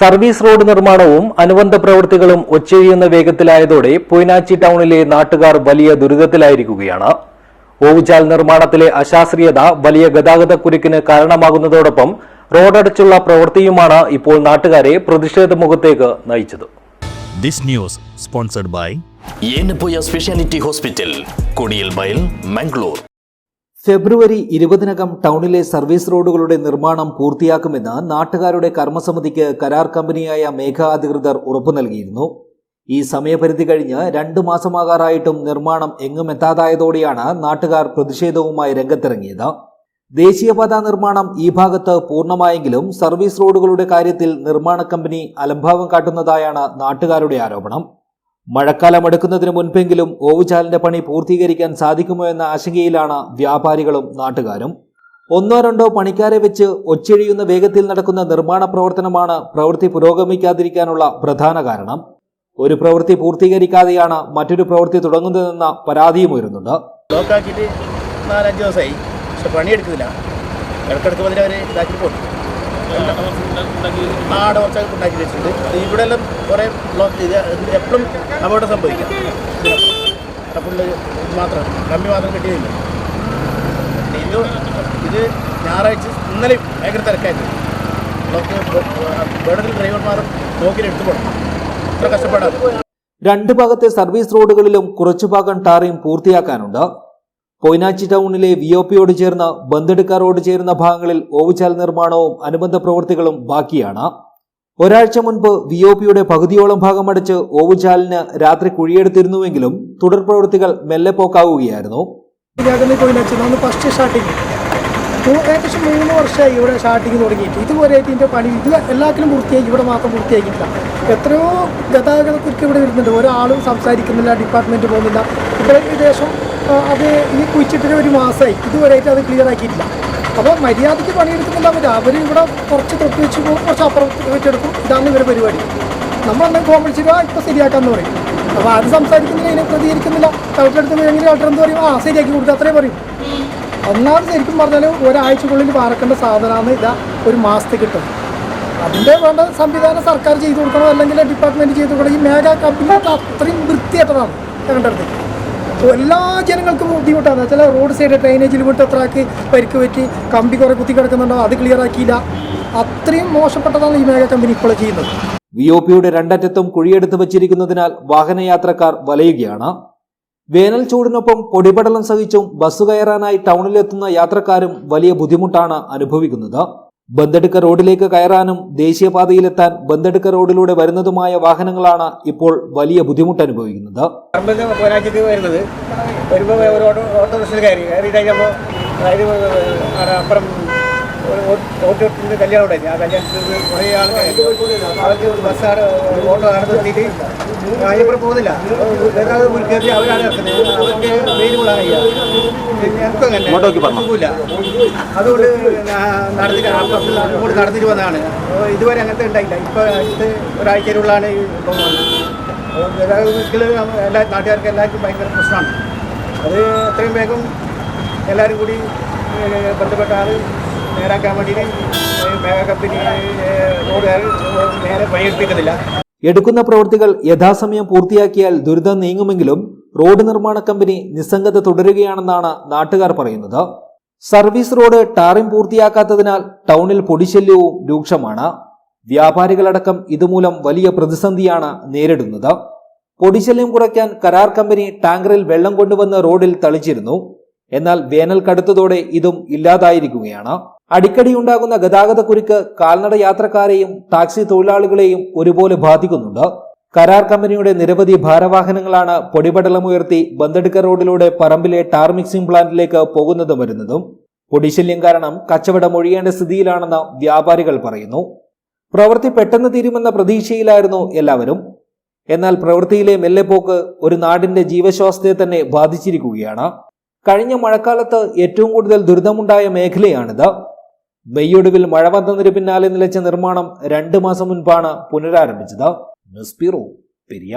Service road നിർമ്മാണവും അനുബന്ധ പ്രവൃത്തികളും ഒച്ചയൊഴിയുന്ന വേഗത്തിലായതോടെ പൊയിനാച്ചി ടൗണിലെ നാട്ടുകാർ വലിയ ദുരിതത്തിലായിരിക്കുകയാണ്. ഓവുചാൽ നിർമ്മാണത്തിലെ അശാസ്ത്രീയത വലിയ ഗതാഗതക്കുരുക്കിന് കാരണമാകുന്നതോടൊപ്പം റോഡടച്ചുള്ള പ്രവൃത്തിയുമാണ് ഇപ്പോൾ നാട്ടുകാരെ പ്രതിഷേധമുഖത്തേക്ക് നയിച്ചത്. This news sponsored by speciality hospital, കൊടിയൽമയിൽ, മംഗളൂർ. ഫെബ്രുവരി 20-നകം ടൗണിലെ സർവീസ് റോഡുകളുടെ നിർമ്മാണം പൂർത്തിയാക്കുമെന്ന് നാട്ടുകാരുടെ കർമ്മസമിതിക്ക് കരാർ കമ്പനിയായ മേഘ അധികൃതർ ഉറപ്പു നൽകിയിരുന്നു. ഈ സമയപരിധി കഴിഞ്ഞ് 2 മാസമാകാറായിട്ടും നിർമ്മാണം എങ്ങുമെത്താതായതോടെയാണ് നാട്ടുകാർ പ്രതിഷേധവുമായി രംഗത്തിറങ്ങിയത്. ദേശീയപാത നിർമ്മാണം ഈ ഭാഗത്ത് പൂർണ്ണമായെങ്കിലും സർവീസ് റോഡുകളുടെ കാര്യത്തിൽ നിർമ്മാണ കമ്പനി അലംഭാവം കാട്ടുന്നതായാണ് നാട്ടുകാരുടെ ആരോപണം. മഴക്കാലം അടുക്കുന്നതിന് മുൻപെങ്കിലും ഓവുചാലിന്റെ പണി പൂർത്തീകരിക്കാൻ സാധിക്കുമോ എന്ന ആശങ്കയിലാണ് വ്യാപാരികളും നാട്ടുകാരും. 1-2 പണിക്കാരെ വെച്ച് ഒച്ചഴിയുന്ന വേഗത്തിൽ നടക്കുന്ന നിർമ്മാണ പ്രവർത്തനമാണ് പ്രവൃത്തി പുരോഗമിക്കാതിരിക്കാനുള്ള പ്രധാന കാരണം. ഒരു പ്രവൃത്തി പൂർത്തീകരിക്കാതെയാണ് മറ്റൊരു പ്രവൃത്തി തുടങ്ങുന്നതെന്ന പരാതിയും ഉയരുന്നുണ്ട്. പണിയെടുക്കുന്നില്ല, ഇടക്കിടക്ക് വന്നിട്ട് അവർ ഇതാക്കി പോകും. കുറച്ചൊക്കെ ഉണ്ടാക്കി വെച്ചിട്ടുണ്ട്. ഇവിടെ എല്ലാം കുറേ ബ്ലോക്ക് ചെയ്ത് എപ്പോഴും അപകടം സംഭവിക്കാം. ഫുള്ള് മാത്രം കമ്പി മാത്രം കിട്ടിയതില്ല. ഇത് ഞായറാഴ്ച ഇന്നലെ ഭയങ്കര തിരക്കായിരുന്നു. ബ്ലോക്ക് വേടത്തിൽ ഡ്രൈവർമാരും നോക്കിയിട്ട് പോകണം. ഇത്ര കഷ്ടപ്പെടാതെ 2 ഭാഗത്തെ സർവീസ് റോഡുകളിലും കുറച്ചു ഭാഗം ടാറിംഗ് പൂർത്തിയാക്കാനുണ്ട്. പൊയിനാച്ചി ടൗണിലെ വിഒപിയോട് ചേർന്ന് ബന്തെടുക്ക റോഡ് ചേരുന്ന ഭാഗങ്ങളിൽ ഓവുചാൽ നിർമ്മാണവും അനുബന്ധ പ്രവൃത്തികളും ബാക്കിയാണ്. ഒരാഴ്ച മുൻപ് വിഒപിയുടെ പകുതിയോളം ഭാഗം അടച്ച് ഓവുചാലിന് രാത്രി കുഴിയെടുത്തിരുന്നുവെങ്കിലും തുടർ പ്രവൃത്തികൾ മെല്ലെ പോക്കാവുകയായിരുന്നു. ഏകദേശം 3 വർഷമായി ഇവിടെ സ്റ്റാർട്ടിങ് തുടങ്ങിയിട്ട് ഇതുവരെ ഇതിൻ്റെ പണി ഇത് എല്ലാത്തിലും പൂർത്തിയായി, ഇവിടെ മാത്രം പൂർത്തിയാക്കിയില്ല. എത്രയോ ഗതാഗതക്കുരുക്ക് ഇവിടെ വരുന്നുണ്ട്. ഒരാളും സംസാരിക്കുന്നില്ല, ഡിപ്പാർട്ട്മെൻറ്റ് പോകുന്നില്ല. ഇവിടെ ഏകദേശം അത് ഇനി കുഴിച്ചിട്ടൊരു 1 മാസമായി, ഇതുവരെയായിട്ട് അത് ക്ലിയർ ആക്കിയിട്ടില്ല. അപ്പോൾ മര്യാദയ്ക്ക് പണിയെടുക്കുന്നുണ്ടാവില്ല. അവർ ഇവിടെ കുറച്ച് തൊട്ട് വെച്ച് പോകും, കുറച്ച് അപ്പുറം വെച്ചെടുക്കും. ഇതാണ് ഇവരുടെ പരിപാടി. നമ്മളെന്തെങ്കിലും കോമ്പൻസിറ്റ് ഇപ്പോൾ ശരിയാക്കാമെന്ന് പറയും. അപ്പോൾ അത് സംസാരിക്കുന്നില്ല, ഇതിനെ പ്രതികരിക്കുന്നില്ല. കളക്ടറെടുത്ത് പോയെങ്കിൽ കളക്ടർ എന്ത് പറയും? ശരിയാക്കി കൊടുക്കുക, അത്രയും പറയും. ഒന്നാമത് ശരിക്കും പറഞ്ഞാൽ ഒരാഴ്ചക്കുള്ളിൽ പാർക്കേണ്ട സാധനമാണ് ഇതാ 1 മാസത്തിൽ കിട്ടും. അതിൻ്റെ വേണ്ട സംവിധാനം സർക്കാർ ചെയ്തു കൊടുക്കണം, അല്ലെങ്കിൽ ഡിപ്പാർട്ട്മെൻറ്റ് ചെയ്തു കൊടുക്കണം. ഈ മേഘ കമ്പനി അത്രയും വൃത്തിയായിട്ടതാണ് ഞങ്ങളുടെ അടുത്ത്. എല്ലാ ജനങ്ങൾക്കും ബുദ്ധിമുട്ടാണ്. ചില റോഡ് സൈഡ് ഡ്രൈനേജിൽ വിട്ട് എത്രയാക്കി പരിക്ക് പറ്റി, കമ്പി കുറേ കുത്തി കിടക്കുന്നുണ്ടോ, അത് ക്ലിയർ ആക്കിയില്ല. അത്രയും മോശപ്പെട്ടതാണ് ഈ മേഘ കമ്പനി ഇപ്പോൾ ചെയ്യുന്നത്. വിഒപിയുടെ 2 അറ്റത്തും കുഴിയെടുത്ത് വച്ചിരിക്കുന്നതിനാൽ വാഹനയാത്രക്കാർ വലയുകയാണ്. വേനൽ ചൂടിനൊപ്പം പൊടിപടലം സഹിച്ചും ബസ് കയറാനായി ടൗണിലെത്തുന്ന യാത്രക്കാരും വലിയ ബുദ്ധിമുട്ടാണ് അനുഭവിക്കുന്നത്. ബന്തെടുക്ക റോഡിലേക്ക് കയറാനും ദേശീയപാതയിലെത്താൻ ബന്തെടുക്ക റോഡിലൂടെ വരുന്നതുമായ വാഹനങ്ങളാണ് ഇപ്പോൾ വലിയ ബുദ്ധിമുട്ട് അനുഭവിക്കുന്നത്. ഓട്ടോട്ടിൻ്റെ കല്യാണം ഉണ്ടായി. ആ കല്യാണത്തിൽ കുറേ ആൾക്കാർ അവർക്ക് ബസ്സാണ് ഓട്ടോ നടത്തിയിട്ട് അതിപ്പുറം പോകുന്നില്ല. കയറി അവരാണ് ഇറക്കുന്നത്. അവർക്ക് മെയിനുകളാണ് ഞങ്ങൾക്കങ്ങനെ അതുകൊണ്ട് അങ്ങോട്ട് നടത്തിയിട്ട് വന്നതാണ്. ഇതുവരെ അങ്ങനത്തെ ഉണ്ടായില്ല. ഇപ്പോൾ അടുത്ത് ഒരാഴ്ചയിലുള്ളതാണ് ഗതാഗതത്തിൽ എല്ലാ നാട്ടുകാർക്ക് എല്ലാവർക്കും ഭയങ്കര പ്രശ്നമാണ്. അത് എത്രയും വേഗം എല്ലാവരും കൂടി ബന്ധപ്പെട്ട ആൾ നേരാക്കാൻ വേണ്ടിയിട്ട് മേഘ കമ്പനി റോഡുകാർ നേരെ പണിയെടുപ്പിക്കുന്നില്ല. എടുക്കുന്ന പ്രവൃത്തികൾ യഥാസമയം പൂർത്തിയാക്കിയാൽ ദുരിതം നീങ്ങുമെങ്കിലും റോഡ് നിർമ്മാണ കമ്പനി നിസ്സംഗത തുടരുകയാണെന്നാണ് നാട്ടുകാർ പറയുന്നത്. സർവീസ് റോഡ് ടാറിംഗ് പൂർത്തിയാക്കാത്തതിനാൽ ടൗണിൽ പൊടിശല്യവും രൂക്ഷമാണ്. വ്യാപാരികളടക്കം ഇതുമൂലം വലിയ പ്രതിസന്ധിയാണ് നേരിടുന്നത്. പൊടിശല്യം കുറയ്ക്കാൻ കരാർ കമ്പനി ടാങ്കറിൽ വെള്ളം കൊണ്ടുവന്ന് റോഡിൽ തളിച്ചിരുന്നു. എന്നാൽ വേനൽ കടുത്തതോടെ ഇതും ഇല്ലാതായിരിക്കുകയാണ്. അടിക്കടി ഉണ്ടാകുന്ന ഗതാഗതക്കുരുക്ക് കാൽനട യാത്രക്കാരെയും ടാക്സി തൊഴിലാളികളെയും ഒരുപോലെ ബാധിക്കുന്നുണ്ട്. കരാർ കമ്പനിയുടെ നിരവധി ഭാരവാഹനങ്ങളാണ് പൊടിപടലമുയർത്തി ബന്തെടുക്ക റോഡിലൂടെ പറമ്പിലെ ടാർ മിക്സിംഗ് പ്ലാന്റിലേക്ക് പോകുന്നതും വരുന്നതും. പൊടിശല്യം കാരണം കച്ചവടം ഒഴിയേണ്ട സ്ഥിതിയിലാണെന്ന് വ്യാപാരികൾ പറയുന്നു. പ്രവൃത്തി പെട്ടെന്ന് തീരുമെന്ന പ്രതീക്ഷയിലായിരുന്നു എല്ലാവരും. എന്നാൽ പ്രവൃത്തിയിലെ മെല്ലെപ്പോക്ക് ഒരു നാടിന്റെ ജീവശ്വാസത്തെ തന്നെ ബാധിച്ചിരിക്കുകയാണ്. കഴിഞ്ഞ മഴക്കാലത്ത് ഏറ്റവും കൂടുതൽ ദുരിതമുണ്ടായ മേഖലയാണിത്. മെയ്യൊടുവിൽ മഴ വന്നതിന് പിന്നാലെ നിലച്ച നിർമ്മാണം 2 മാസം മുൻപാണ് പുനരാരംഭിച്ചത്. News bureau, Periya.